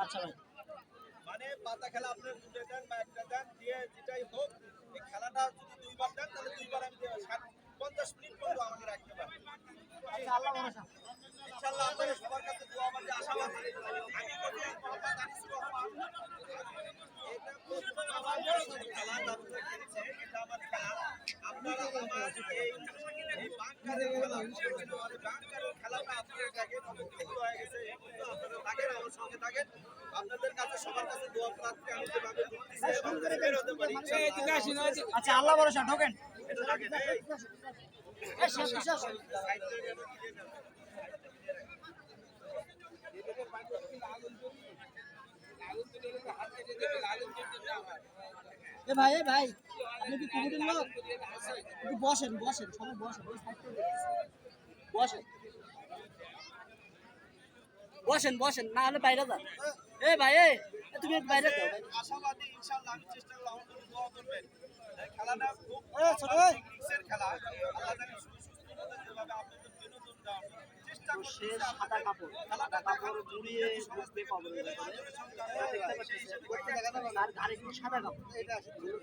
আচ্ছা ভাই, মানে পাতা খেলা আপনার দুটো দেন বা একটা দেন দিয়ে যেটাই হোক এই খেলাটা যদি দুইবার দেন তাহলে দুইবার আমি 50 মিনিট পর্যন্ত আমাকে রাখতে পারবেন। আচ্ছা আল্লাহ ভরসা। ইনশাআল্লাহ আপনাদের সবার কাছে দোয়া আমাদের আশাবাদী। আমি কবি মোহাম্মদ আনিসুর রহমান। এটা প্রথম আমার খেলা দাদুরা খেলছে, এটা আমার খেলা। আপনারা আমার এই বাংকারের খেলা, মানে বাংকারের খেলাটা আপনারা দেখেন, অনেক দূর হয়ে গেছে। এই পর্যন্ত আপনারা থাকেন, আমার সঙ্গে থাকেন। আপনাদের কাছে সবার কাছে দোয়া প্রার্থী আমি যেভাবে ঢুকতেছি এভাবে বের হতে পারি। আচ্ছা আল্লাহ ভরসা, ঢোকেন। এটা থাকেন এই এ ভাই আপনি কি কমিটির লোক? একটু বসেন সবাই বসেন, ওই সাইড থেকে বসেন না হলে বাইরে যান। এ ভাই তুমি বাইরে যাও। আশাবাদী ইনশাআল্লাহ, আমি চেষ্টা করব আমার জন্য দোয়া করবেন। এই খেলাটা খুব ছোট ভাই রিক্সের খেলা। আল্লাহ জানে সুস্থভাবে যেভাবে আপনাদের বিনোদন দেওয়ার চেষ্টা করছি। সাদা কাপড় জড়িয়ে বুঝতে পারবেন। আর গাড়ি কিন্তু সাদা কাপড়, এটা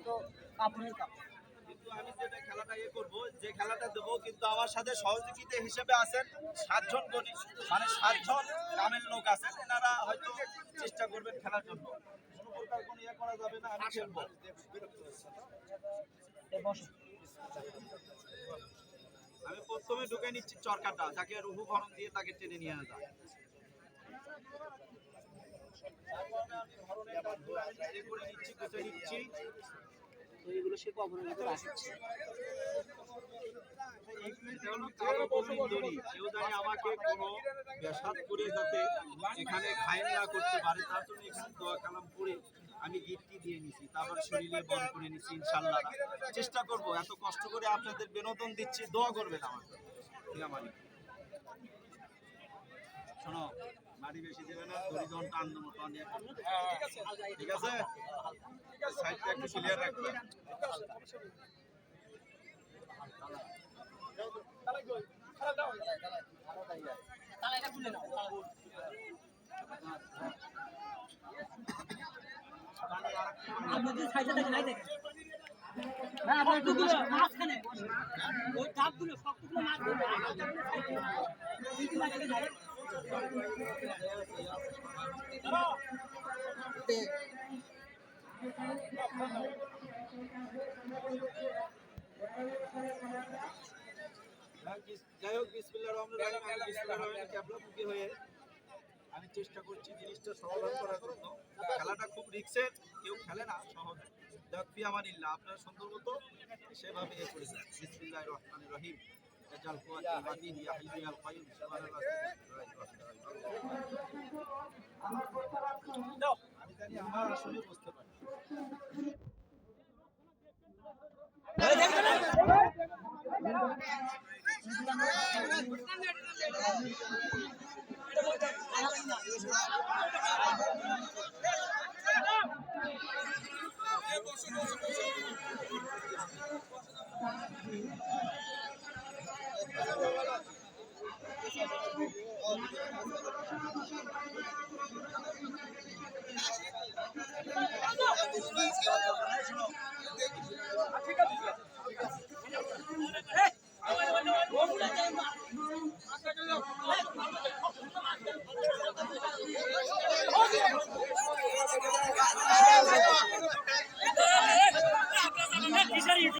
তো কাপড়ের কাপড়। কিন্তু আমি যেটা খেলাটা করব, যে খেলাটা দেবো, কিন্তু আমার সাথে সহযোগিতা হিসেবে আছেন 7 জন গণি, মানে 7 জন গ্রামের লোক আছেন। এনারা হয়তো চেষ্টা করবেন খেলার জন্য। কোনো প্রকার কোনো করা যাবে না, আমি খেলবো। আমি প্রথমে ঢুকে নিচ্ছি চরকাটা, যাকে রুহু ভরণ দিয়ে তাকে টেনে নিয়ে আসা যায়। এগুলো সে কবরের ভিতরে রাখছে। কেউ জানি আমাকে কোনো ব্যাসাত করে যাতে এখানে খায়েন না করতে পারে, তার জন্য এখানে দোয়া কালাম পড়ে আমি গিফটটি দিয়ে নিছি, তারপর শরীরে বন্ধ করে নিছি। ইনশাল্লাহ চেষ্টা করব, এত কষ্ট করে আপনাদের বিনোদন দিচ্ছি, দোয়া করবেন আমার। শোনো, মাটি বেশি দেবে না, দড়িজন টান দেবো, টান দিয়ে ঠিক আছে। সাইডটা একটু ক্লিয়ার রাখবে। আপনাদের সাইডে দেখেন, নাই দেখেন না, আপনার দুগুলো মাঝখানে ওই ডাবগুলো সবগুলো মাছ ধরবে। যাই হোক, বিসমিল্লাহির রহমানির রহিম। আমি বিসমিল্লাহির রহমানির ক্যাবলামুখী হয়ে আমি চেষ্টা করছি জিনিসটা সমাধান করার জন্য। খেলাটা খুব রিক্সের, কেউ খেলে না সহজ। দেখবি আমার ইল্লা আপনারা সুন্দর মতো সেভাবে করেছেন। বিসমিল্লাহির রহমানির রহিম। জাল কুয়াতি মাদিন ইয়া হাইয়ু ইয়া কাইয়ুম সুবহানাল্লাহ। আমি জানি আমার আসলে বুঝতে পারি।